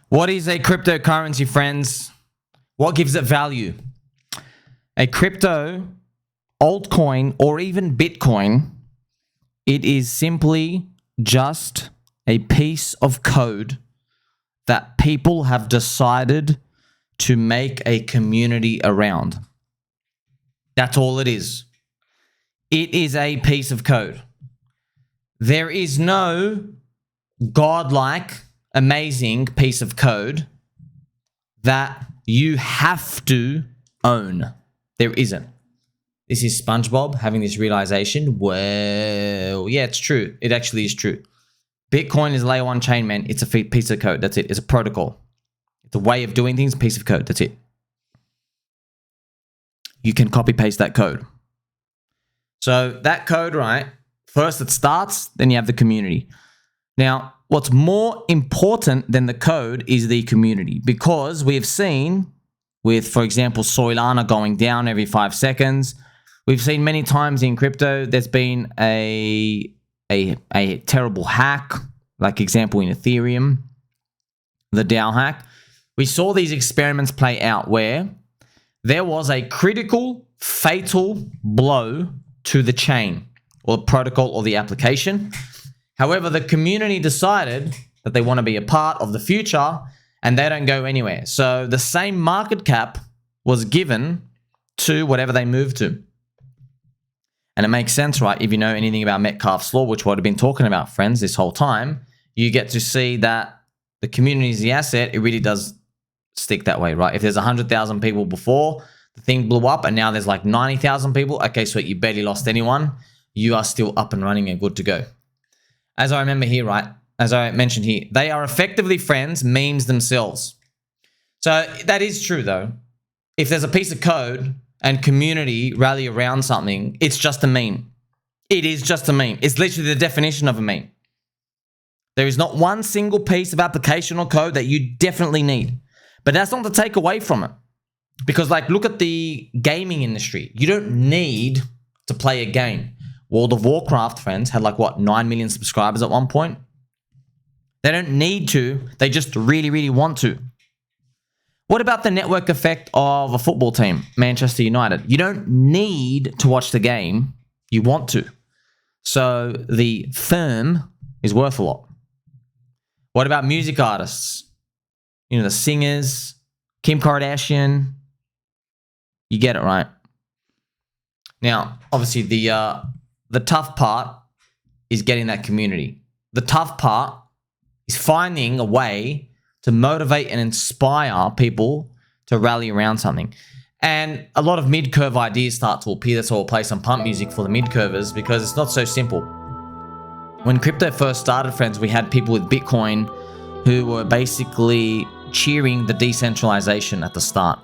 What is a cryptocurrency, friends? What gives it value? A crypto, altcoin, or even Bitcoin, it is simply just a piece of code that people have decided to make a community around. That's all it is. It is a piece of code. There is no godlike, amazing piece of code that you have to own. There isn't. This is SpongeBob having this realization. Well, yeah, it's true. It actually is true. Bitcoin is layer 1 chain, man. It's a piece of code. That's it. It's a protocol. It's a way of doing things, a piece of code. That's it. You can copy paste that code. So that code, right? First it starts, then you have the community. Now, what's more important than the code is the community, because we have seen with, for example, Solana going down every 5 seconds. We've seen many times in crypto, there's been a terrible hack, like example in Ethereum, the DAO hack. We saw these experiments play out where there was a critical, fatal blow to the chain or protocol or the application. However, the community decided that they want to be a part of the future and they don't go anywhere. So the same market cap was given to whatever they moved to. And it makes sense, right? If you know anything about Metcalfe's law, which what I've been talking about, friends, this whole time, you get to see that the community is the asset. It really does stick that way, right? If there's 100,000 people before, the thing blew up and now there's like 90,000 people. Okay, so you barely lost anyone. You are still up and running and good to go. As I remember here, right? As I mentioned here, they are effectively friends, memes themselves. So that is true though. If there's a piece of code and community rally around something, it's just a meme. It is just a meme. It's literally the definition of a meme. There is not one single piece of application or code that you definitely need. But that's not to take away from it. Because like, look at the gaming industry. You don't need to play a game. World of Warcraft, friends, had like, what, 9 million subscribers at one point? They don't need to. They just really, really want to. What about the network effect of a football team, Manchester United? You don't need to watch the game. You want to. So the firm is worth a lot. What about music artists? You know, the singers, Kim Kardashian. You get it, right? Now, obviously, the tough part is getting that community. The tough part is finding a way to motivate and inspire people to rally around something. And a lot of mid-curve ideas start to appear. That's why we'll play some pump music for the mid-curvers, because it's not so simple. When crypto first started, friends, we had people with Bitcoin who were basically cheering the decentralization at the start,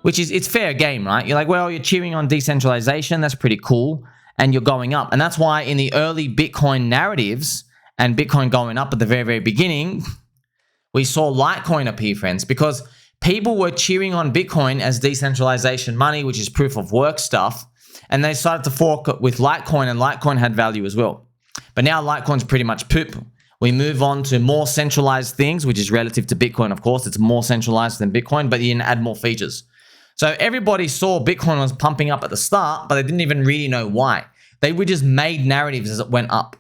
which is, it's fair game, right? You're like, well, you're cheering on decentralization. That's pretty cool. And you're going up. And that's why in the early Bitcoin narratives and Bitcoin going up at the very, very beginning, we saw Litecoin appear, friends, because people were cheering on Bitcoin as decentralization money, which is proof of work stuff. And they started to fork with Litecoin, and Litecoin had value as well. But now Litecoin's pretty much poop. We move on to more centralized things, which is relative to Bitcoin, of course. It's more centralized than Bitcoin, but you can add more features. So everybody saw Bitcoin was pumping up at the start, but they didn't even really know why. They were just made narratives as it went up.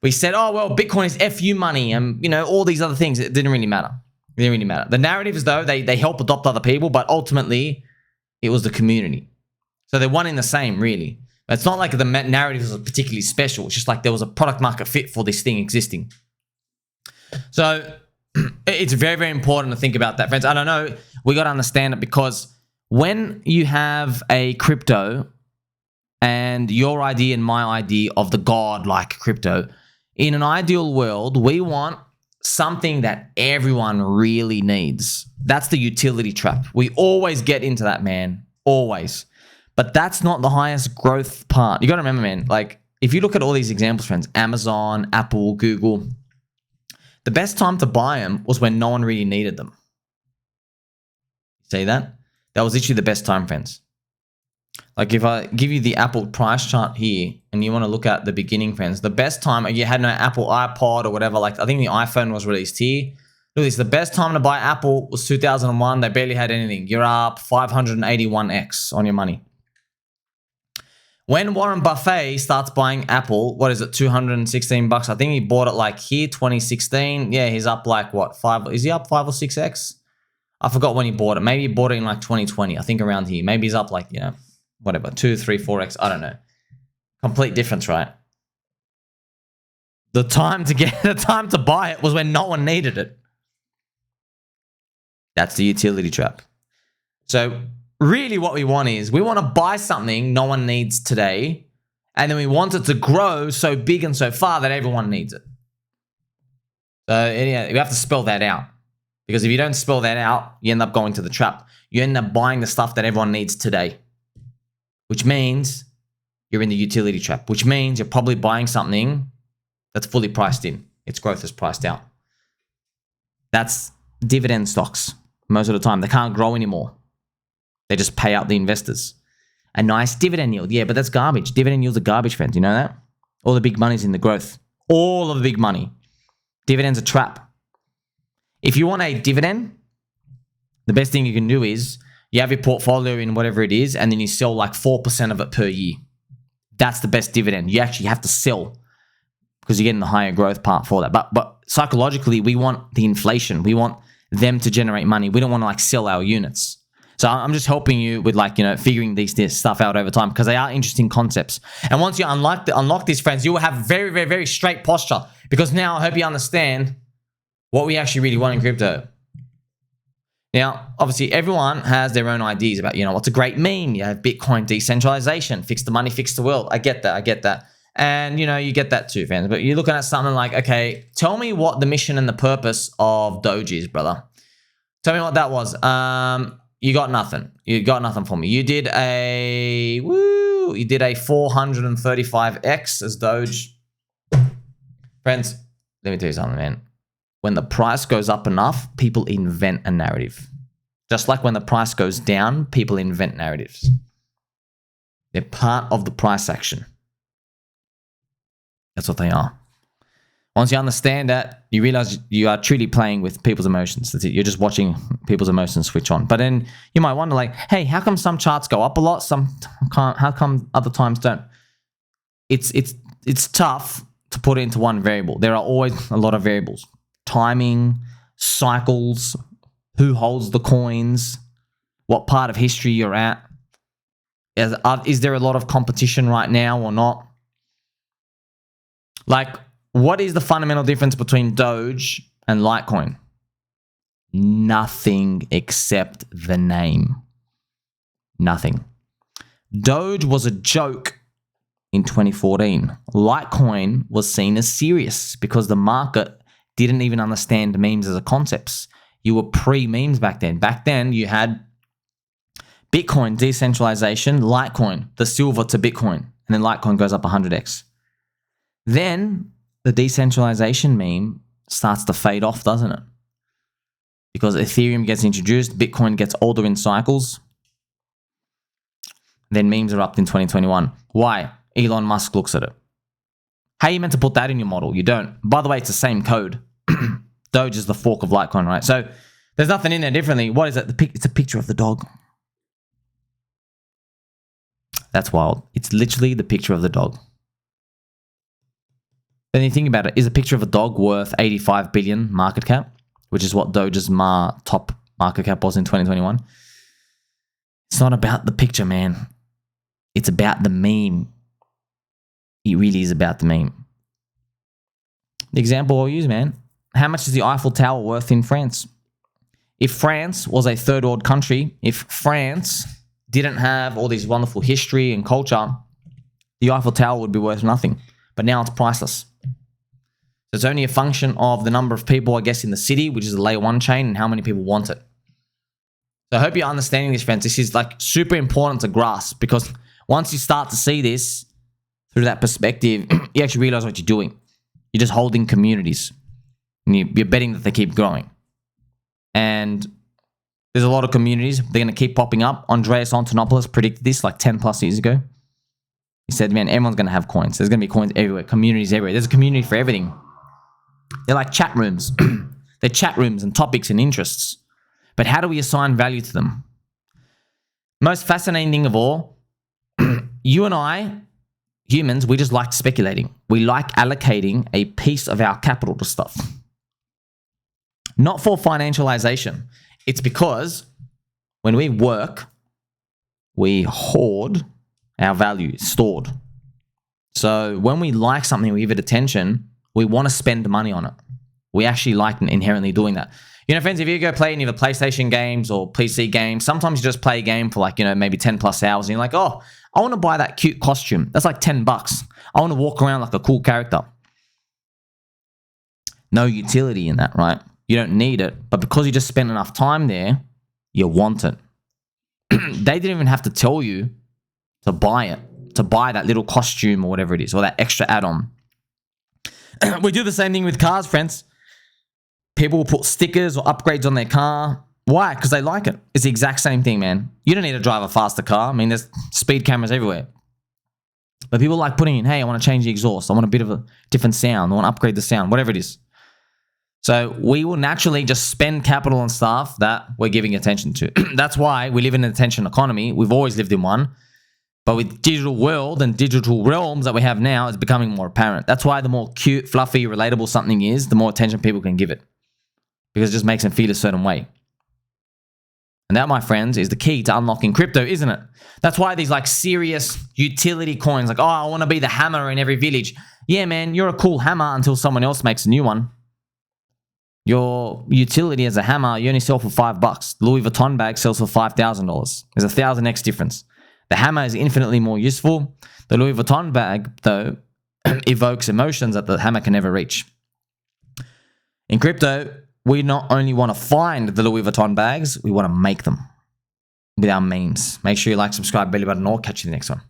We said, oh, well, Bitcoin is FU money and, you know, all these other things. It didn't really matter. It didn't really matter. The narratives, though, they help adopt other people, but ultimately it was the community. So they're one in the same, really. It's not like the narrative was particularly special. It's just like there was a product market fit for this thing existing. So it's very, very important to think about that, friends. I don't know. We got to understand it, because when you have a crypto and your idea and my idea of the god-like crypto, in an ideal world, we want something that everyone really needs. That's the utility trap. We always get into that, man. Always. But that's not the highest growth part. You got to remember, man, like if you look at all these examples, friends, Amazon, Apple, Google, the best time to buy them was when no one really needed them. See that? That was literally the best time, friends. Like if I give you the Apple price chart here and you want to look at the beginning, friends, the best time, you had no Apple iPod or whatever, like I think the iPhone was released here. Look at this. The best time to buy Apple was 2001. They barely had anything. You're up 581x on your money. When Warren Buffett starts buying Apple, what is it, 216 bucks? I think he bought it like here, 2016. Yeah, he's up like what, is he up 5 or 6x? I forgot when he bought it. Maybe he bought it in like 2020. I think around here. Maybe he's up like, you know, whatever, 2, 3, 4x. I don't know. Complete difference, right? The time to buy it was when no one needed it. That's the utility trap. So really what we want is we want to buy something no one needs today, and then we want it to grow so big and so far that everyone needs it. So yeah, you have to spell that out, because if you don't spell that out, you end up going to the trap. You end up buying the stuff that everyone needs today, which means you're in the utility trap, which means you're probably buying something that's fully priced in. Its growth is priced out. That's dividend stocks. Most of the time, they can't grow anymore. They just pay out the investors. A nice dividend yield. Yeah, but that's garbage. Dividend yields are garbage, friends. You know that? All the big money's in the growth. All of the big money. Dividends are trap. If you want a dividend, the best thing you can do is you have your portfolio in whatever it is, and then you sell like 4% of it per year. That's the best dividend. You actually have to sell because you're getting the higher growth part for that. But psychologically, we want the inflation. We want them to generate money. We don't want to like sell our units. So I'm just helping you with like, you know, figuring this stuff out over time, because they are interesting concepts. And once you unlock these, friends, you will have very, very, very straight posture, because now I hope you understand what we actually really want in crypto. Now, obviously, everyone has their own ideas about, you know, what's a great meme. You have Bitcoin decentralization, fix the money, fix the world. I get that. And, you know, you get that too, fans. But you're looking at something like, okay, tell me what the mission and the purpose of Doge is, brother. Tell me what that was. You got nothing. You got nothing for me. You did a 435x as Doge. Friends, let me tell you something, man. When the price goes up enough, people invent a narrative. Just like when the price goes down, people invent narratives. They're part of the price action. That's what they are. Once you understand that, you realize you are truly playing with people's emotions. That's it. You're just watching people's emotions switch on. But then you might wonder, like, hey, how come some charts go up a lot, some can't? How come other times don't? It's tough to put it into one variable. There are always a lot of variables. Timing, cycles, who holds the coins, what part of history you're at. Is there a lot of competition right now or not? Like, what is the fundamental difference between Doge and Litecoin? Nothing except the name. Nothing. Doge was a joke in 2014. Litecoin was seen as serious because the market didn't even understand memes as a concept. You were pre-memes back then. Back then, you had Bitcoin decentralization, Litecoin, the silver to Bitcoin, and then Litecoin goes up 100x. Then the decentralization meme starts to fade off, doesn't it? Because Ethereum gets introduced, Bitcoin gets older in cycles. Then memes are up in 2021. Why? Elon Musk looks at it. How are you meant to put that in your model? You don't. By the way, it's the same code. Doge is the fork of Litecoin, right? So there's nothing in there differently. What is it? It's a picture of the dog. That's wild. It's literally the picture of the dog. Then you think about it, is a picture of a dog worth 85 billion market cap, which is what Doge's top market cap was in 2021? It's not about the picture, man. It's about the meme. It really is about the meme. The example I'll use, man. How much is the Eiffel Tower worth in France? If France was a third world country, if France didn't have all these wonderful history and culture, the Eiffel Tower would be worth nothing. But now it's priceless. So it's only a function of the number of people, I guess, in the city, which is the layer 1 chain, and how many people want it. So I hope you're understanding this, friends. This is like super important to grasp, because once you start to see this through that perspective, you actually realize what you're doing. You're just holding communities, and you're betting that they keep growing. And there's a lot of communities. They're going to keep popping up. Andreas Antonopoulos predicted this like 10 plus years ago. He said, man, everyone's going to have coins. There's going to be coins everywhere, communities everywhere. There's a community for everything. They're like chat rooms. They're chat rooms and topics and interests. But how do we assign value to them? Most fascinating thing of all, you and I, humans, we just like speculating. We like allocating a piece of our capital to stuff. Not for financialization. It's because when we work, we hoard our value, stored. So when we like something, we give it attention, we want to spend money on it. We actually like inherently doing that. You know, friends, if you go play any of the PlayStation games or PC games, sometimes you just play a game for like, you know, maybe 10 plus hours and you're like, oh, I want to buy that cute costume. That's like $10. I want to walk around like a cool character. No utility in that, right? You don't need it, but because you just spent enough time there, you want it. They didn't even have to tell you to buy it, to buy that little costume or whatever it is, or that extra add-on. We do the same thing with cars, friends. People will put stickers or upgrades on their car. Why? Because they like it. It's the exact same thing, man. You don't need to drive a faster car. I mean, there's speed cameras everywhere. But people like putting in, hey, I want to change the exhaust. I want a bit of a different sound. I want to upgrade the sound, whatever it is. So we will naturally just spend capital on stuff that we're giving attention to. That's why we live in an attention economy. We've always lived in one. But with digital world and digital realms that we have now, it's becoming more apparent. That's why the more cute, fluffy, relatable something is, the more attention people can give it. Because it just makes them feel a certain way. And that, my friends, is the key to unlocking crypto, isn't it? That's why these like serious utility coins, like, oh, I want to be the hammer in every village. Yeah, man, you're a cool hammer until someone else makes a new one. Your utility as a hammer, you only sell for $5. Louis Vuitton bag sells for $5,000. There's a 1,000x difference. The hammer is infinitely more useful. The Louis Vuitton bag, though, evokes emotions that the hammer can never reach. In crypto, we not only want to find the Louis Vuitton bags, we want to make them with our memes. Make sure you like, subscribe, belly button, or catch you in the next one.